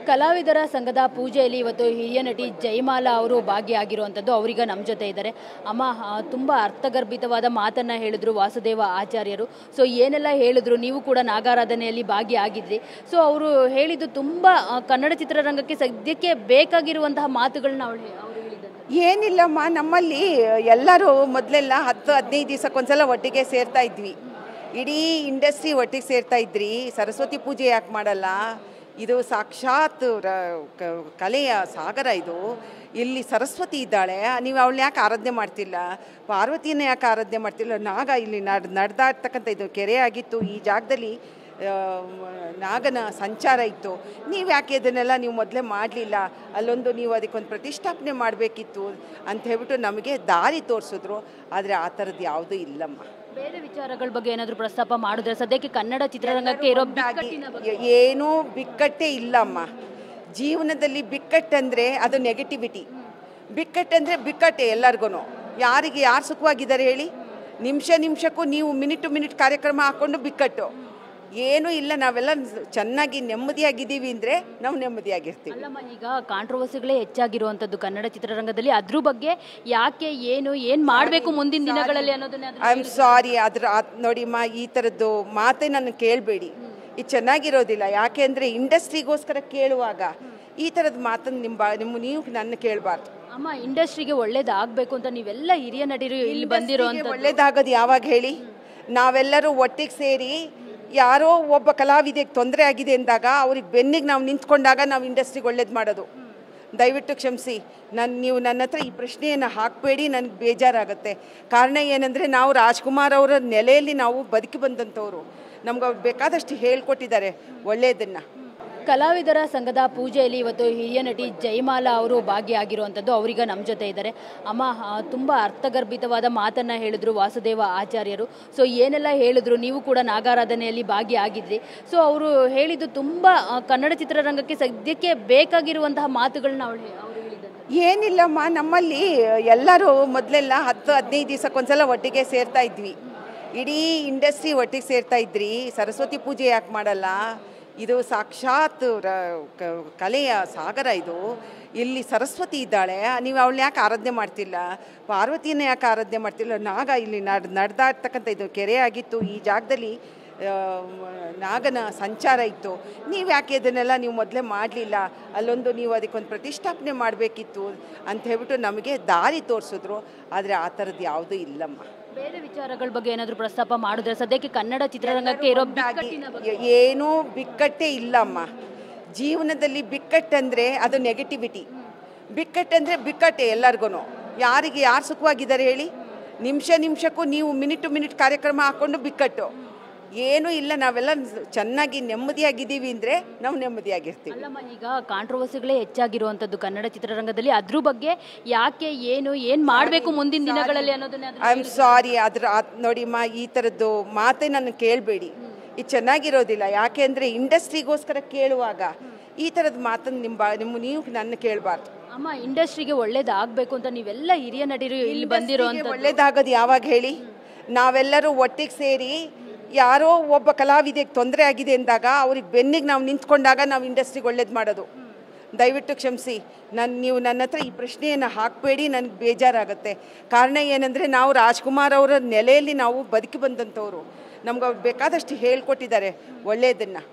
ಕಲಾವಿದರ ಸಂಘದ ಪೂಜೆಯಲ್ಲಿ ಇವತ್ತು ಹಿರಿಯ ನಟಿ ಜಯಮಾಲಾ ಅವರು ಭಾಗಿಯಾಗಿರುವಂಥದ್ದು. ಅವರೀಗ ನಮ್ಮ ಜೊತೆ ಇದ್ದಾರೆ. ಅಮ್ಮ, ತುಂಬ ಅರ್ಥಗರ್ಭಿತವಾದ ಮಾತನ್ನು ಹೇಳಿದ್ರು ವಾಸುದೇವ ಆಚಾರ್ಯರು. ಸೊ ಏನೆಲ್ಲ ಹೇಳಿದ್ರು, ನೀವು ಕೂಡ ನಾಗಾರಾಧನೆಯಲ್ಲಿ ಭಾಗಿಯಾಗಿದ್ರಿ. ಸೊ ಅವರು ಹೇಳಿದ್ದು ತುಂಬ ಕನ್ನಡ ಚಿತ್ರರಂಗಕ್ಕೆ ಸದ್ಯಕ್ಕೆ ಬೇಕಾಗಿರುವಂತಹ ಮಾತುಗಳನ್ನ ಅವರು ಹೇಳಿದ್ದಾರೆ. ಏನಿಲ್ಲಮ್ಮ, ನಮ್ಮಲ್ಲಿ ಎಲ್ಲರೂ ಮೊದಲೆಲ್ಲ 10-15 ದಿವಸಕ್ಕೊಂದ್ಸಲ ಒಟ್ಟಿಗೆ ಸೇರ್ತಾ ಇದ್ವಿ. ಇಡೀ ಇಂಡಸ್ಟ್ರಿ ಒಟ್ಟಿಗೆ ಸೇರ್ತಾ ಇದ್ರಿ. ಸರಸ್ವತಿ ಪೂಜೆ ಯಾಕೆ ಮಾಡಲ್ಲ? ಇದು ಸಾಕ್ಷಾತ್ ಕಲೆಯ ಸಾಗರ. ಇದು ಇಲ್ಲಿ ಸರಸ್ವತಿ ಇದ್ದಾಳೆ, ನೀವು ಅವಳನ್ನ ಯಾಕೆ ಆರಾಧನೆ ಮಾಡ್ತಿಲ್ಲ? ಪಾರ್ವತಿಯನ್ನ ಯಾಕೆ ಆರಾಧನೆ ಮಾಡ್ತಿಲ್ಲ? ನಾಗ ಇಲ್ಲಿ ನಡೆದಾಡ್ತಕ್ಕಂಥ ಇದು ಕೆರೆ ಆಗಿತ್ತು. ಈ ಜಾಗದಲ್ಲಿ ನಾಗನ ಸಂಚಾರ ಇತ್ತು. ನೀವು ಯಾಕೆ ಇದನ್ನೆಲ್ಲ ನೀವು ಮೊದಲೇ ಮಾಡಲಿಲ್ಲ? ಅಲ್ಲೊಂದು ನೀವು ಅದಕ್ಕೊಂದು ಪ್ರತಿಷ್ಠಾಪನೆ ಮಾಡಬೇಕಿತ್ತು ಅಂತ ಹೇಳ್ಬಿಟ್ಟು ನಮಗೆ ದಾರಿ ತೋರಿಸಿದ್ರು. ಆದರೆ ಆ ಥರದ್ದು ಯಾವುದೂ ಇಲ್ಲಮ್ಮ. ಬೇರೆ ವಿಚಾರಗಳ ಬಗ್ಗೆ ಏನಾದರೂ ಪ್ರಸ್ತಾಪ ಮಾಡಿದ್ರೆ ಸದ್ಯಕ್ಕೆ ಕನ್ನಡ ಚಿತ್ರರಂಗಕ್ಕೆ ಇರೋ ಏನೂ ಬಿಕ್ಕಟ್ಟೇ ಇಲ್ಲಮ್ಮ. ಜೀವನದಲ್ಲಿ ಬಿಕ್ಕಟ್ಟಂದರೆ ಅದು ನೆಗೆಟಿವಿಟಿ. ಬಿಕ್ಕಟ್ಟಂದರೆ ಬಿಕ್ಕಟ್ಟೆ ಎಲ್ಲರಿಗೂ. ಯಾರಿಗೆ ಯಾರು ಸುಖವಾಗಿದ್ದಾರೆ ಹೇಳಿ? ನಿಮಿಷಕ್ಕೂ ನೀವು ಮಿನಿಟ್ ಕಾರ್ಯಕ್ರಮ ಹಾಕ್ಕೊಂಡು ಬಿಕ್ಕಟ್ಟು ಏನೂ ಇಲ್ಲ. ನಾವೆಲ್ಲ ಚೆನ್ನಾಗಿ ನೆಮ್ಮದಿಯಾಗಿದ್ದೀವಿ ಅಂದರೆ ನಾವು ನೆಮ್ಮದಿಯಾಗಿರ್ತೀವಿ. ಅಲ್ಲಮ್ಮ, ಈಗ ಕಾಂಟ್ರವರ್ಸಿಗಳೇ ಹೆಚ್ಚಾಗಿರುವಂಥದ್ದು ಕನ್ನಡ ಚಿತ್ರರಂಗದಲ್ಲಿ. ಅದ್ರ ಬಗ್ಗೆ ಯಾಕೆ, ಏನು ಮಾಡಬೇಕು ಮುಂದಿನ ದಿನಗಳಲ್ಲಿ ಅನ್ನೋದನ್ನ ಐ ಆಮ್ ಸಾರಿ. ನೋಡಿಮ್ಮ, ಈ ಥರದ್ದು ಮಾತೇ ನನ್ನ ಕೇಳಬೇಡಿ. ಇದು ಚೆನ್ನಾಗಿರೋದಿಲ್ಲ. ಯಾಕೆ ಅಂದರೆ ಇಂಡಸ್ಟ್ರಿಗೋಸ್ಕರ ಕೇಳುವಾಗ ಈ ಥರದ ಮಾತನ್ನು ನೀವು ನನ್ನ ಕೇಳಬಾರ್ದು. ಅಮ್ಮ, ಇಂಡಸ್ಟ್ರಿಗೆ ಒಳ್ಳೇದಾಗಬೇಕು ಅಂತ ನೀವೆಲ್ಲ ಹಿರಿಯ ನಟಿರು ಇಲ್ಲಿ ಬಂದಿರೋ ಒಳ್ಳೇದಾಗೋದು ಯಾವಾಗ ಹೇಳಿ? ನಾವೆಲ್ಲರೂ ಒಟ್ಟಿಗೆ ಸೇರಿ ಯಾರೋ ಒಬ್ಬ ಕಲಾವಿದೆಗೆ ತೊಂದರೆ ಆಗಿದೆ ಅಂದಾಗ ಅವ್ರಿಗೆ ಬೆನ್ನಿಗೆ ನಾವು ನಿಂತ್ಕೊಂಡಾಗ ನಾವು ಇಂಡಸ್ಟ್ರಿಗೆ ಒಳ್ಳೇದು ಮಾಡೋದು. ದಯವಿಟ್ಟು ಕ್ಷಮಿಸಿ. ನೀವು ನನ್ನ ಹತ್ರ ಈ ಪ್ರಶ್ನೆಯನ್ನು ಹಾಕಬೇಡಿ, ನನಗೆ ಬೇಜಾರಾಗುತ್ತೆ. ಕಾರಣ ಏನಂದರೆ ನಾವು ರಾಜ್ಕುಮಾರ್ ಅವರ ನೆಲೆಯಲ್ಲಿ ನಾವು ಬದುಕಿ ಬಂದಂಥವ್ರು. ನಮ್ಗೆ ಅವ್ರು ಬೇಕಾದಷ್ಟು ಹೇಳ್ಕೊಟ್ಟಿದ್ದಾರೆ ಒಳ್ಳೆಯದನ್ನು. ಕಲಾವಿದರ ಸಂಘದ ಪೂಜೆಯಲ್ಲಿ ಇವತ್ತು ಹಿರಿಯ ನಟಿ ಜಯಮಾಲಾ ಅವರು ಭಾಗಿಯಾಗಿರುವಂಥದ್ದು. ಅವರೀಗ ನಮ್ಮ ಜೊತೆ ಇದ್ದಾರೆ. ಅಮ್ಮ, ತುಂಬ ಅರ್ಥಗರ್ಭಿತವಾದ ಮಾತನ್ನು ಹೇಳಿದ್ರು ವಾಸುದೇವ ಆಚಾರ್ಯರು. ಸೊ ಏನೆಲ್ಲ ಹೇಳಿದ್ರು, ನೀವು ಕೂಡ ನಾಗಾರಾಧನೆಯಲ್ಲಿ ಭಾಗಿಯಾಗಿದ್ರಿ. ಸೊ ಅವರು ಹೇಳಿದ್ದು ತುಂಬ ಕನ್ನಡ ಚಿತ್ರರಂಗಕ್ಕೆ ಸದ್ಯಕ್ಕೆ ಬೇಕಾಗಿರುವಂತಹ ಮಾತುಗಳನ್ನ ಅವರು ಹೇಳಿದ್ದಾರೆ. ಏನಿಲ್ಲಮ್ಮ, ನಮ್ಮಲ್ಲಿ ಎಲ್ಲರೂ ಮೊದಲೆಲ್ಲ 10-15 ದಿವಸಕ್ಕೊಂದ್ಸಲ ಒಟ್ಟಿಗೆ ಸೇರ್ತಾ ಇದ್ವಿ. ಇಡೀ ಇಂಡಸ್ಟ್ರಿ ಒಟ್ಟಿಗೆ ಸೇರ್ತಾ ಇದ್ರಿ. ಸರಸ್ವತಿ ಪೂಜೆ ಯಾಕೆ ಮಾಡಲ್ಲ? ಇದು ಸಾಕ್ಷಾತ್ ಕಲೆಯ ಸಾಗರ. ಇದು ಇಲ್ಲಿ ಸರಸ್ವತಿ ಇದ್ದಾಳೆ, ನೀವು ಅವಳನ್ನ ಯಾಕೆ ಆರಾಧನೆ ಮಾಡ್ತಿಲ್ಲ? ಪಾರ್ವತಿಯನ್ನ ಯಾಕೆ ಆರಾಧನೆ ಮಾಡ್ತಿಲ್ಲ? ನಾಗ ಇಲ್ಲಿ ನಡೆದಾಡ್ತಕ್ಕಂಥ ಇದು ಕೆರೆ ಆಗಿತ್ತು. ಈ ಜಾಗದಲ್ಲಿ ನಾಗನ ಸಂಚಾರ ಇತ್ತು. ನೀವು ಯಾಕೆ ಇದನ್ನೆಲ್ಲ ನೀವು ಮೊದಲೇ ಮಾಡಲಿಲ್ಲ? ಅಲ್ಲೊಂದು ನೀವು ಅದಕ್ಕೊಂದು ಪ್ರತಿಷ್ಠಾಪನೆ ಮಾಡಬೇಕಿತ್ತು ಅಂತ ಹೇಳ್ಬಿಟ್ಟು ನಮಗೆ ದಾರಿ ತೋರಿಸಿದ್ರು. ಆದರೆ ಆ ಥರದ್ದು ಯಾವುದೂ ಇಲ್ಲಮ್ಮ. ಬೇರೆ ವಿಚಾರಗಳ ಬಗ್ಗೆ ಏನಾದರೂ ಪ್ರಸ್ತಾಪ ಮಾಡಿದ್ರೆ ಸದ್ಯಕ್ಕೆ ಕನ್ನಡ ಚಿತ್ರರಂಗಕ್ಕೆ ಇರೋ ಏನೂ ಬಿಕ್ಕಟ್ಟೇ ಇಲ್ಲಮ್ಮ. ಜೀವನದಲ್ಲಿ ಬಿಕ್ಕಟ್ಟಂದರೆ ಅದು ನೆಗೆಟಿವಿಟಿ. ಬಿಕ್ಕಟ್ಟಂದರೆ ಬಿಕ್ಕಟ್ಟೆ ಎಲ್ಲರಿಗೂ. ಯಾರಿಗೆ ಯಾರು ಸುಖವಾಗಿದ್ದಾರೆ ಹೇಳಿ? ನಿಮಿಷಕ್ಕೂ ನೀವು ಮಿನಿಟ್ ಕಾರ್ಯಕ್ರಮ ಹಾಕ್ಕೊಂಡು ಬಿಕ್ಕಟ್ಟು ಏನೂ ಇಲ್ಲ. ನಾವೆಲ್ಲ ಚೆನ್ನಾಗಿ ನೆಮ್ಮದಿಯಾಗಿದ್ದೀವಿ ಅಂದರೆ ನಾವು ನೆಮ್ಮದಿಯಾಗಿರ್ತೀವಿ. ಅಲ್ಲಮ್ಮ, ಈಗ ಕಾಂಟ್ರವರ್ಸಿಗಳೇ ಹೆಚ್ಚಾಗಿರುವಂಥದ್ದು ಕನ್ನಡ ಚಿತ್ರರಂಗದಲ್ಲಿ. ಅದ್ರ ಬಗ್ಗೆ ಯಾಕೆ, ಏನು ಮಾಡಬೇಕು ಮುಂದಿನ ದಿನಗಳಲ್ಲಿ ಅನ್ನೋದನ್ನ ಐ ಆಮ್ ಸಾರಿ. ನೋಡಿಮ್ಮ, ಈ ಥರದ್ದು ಮಾತೇ ನನ್ನ ಕೇಳಬೇಡಿ. ಇದು ಚೆನ್ನಾಗಿರೋದಿಲ್ಲ. ಯಾಕೆ ಅಂದರೆ ಇಂಡಸ್ಟ್ರಿಗೋಸ್ಕರ ಕೇಳುವಾಗ ಈ ಥರದ ಮಾತನ್ನು ನೀವು ನನ್ನ ಕೇಳಬಾರ್ದು. ಅಮ್ಮ, ಇಂಡಸ್ಟ್ರಿಗೆ ಒಳ್ಳೇದಾಗಬೇಕು ಅಂತ ನೀವೆಲ್ಲ ಹಿರಿಯ ನಟಿರು ಇಲ್ಲಿ ಬಂದಿರೋ ಒಳ್ಳೇದಾಗೋದು ಯಾವಾಗ ಹೇಳಿ? ನಾವೆಲ್ಲರೂ ಒಟ್ಟಿಗೆ ಸೇರಿ ಯಾರೋ ಒಬ್ಬ ಕಲಾವಿದೆಗೆ ತೊಂದರೆ ಆಗಿದೆ ಅಂದಾಗ ಅವ್ರಿಗೆ ಬೆನ್ನಿಗೆ ನಾವು ನಿಂತ್ಕೊಂಡಾಗ ನಾವು ಇಂಡಸ್ಟ್ರಿಗೆ ಒಳ್ಳೇದು ಮಾಡೋದು. ದಯವಿಟ್ಟು ಕ್ಷಮಿಸಿ. ನೀವು ನನ್ನ ಹತ್ರ ಈ ಪ್ರಶ್ನೆಯನ್ನು ಹಾಕಬೇಡಿ, ನನಗೆ ಬೇಜಾರಾಗುತ್ತೆ. ಕಾರಣ ಏನಂದರೆ ನಾವು ರಾಜ್ಕುಮಾರ್ ಅವರ ನೆಲೆಯಲ್ಲಿ ನಾವು ಬದುಕಿ ಬಂದಂಥವ್ರು. ನಮ್ಗೆ ಅವ್ರು ಬೇಕಾದಷ್ಟು ಹೇಳ್ಕೊಟ್ಟಿದ್ದಾರೆ ಒಳ್ಳೆಯದನ್ನು.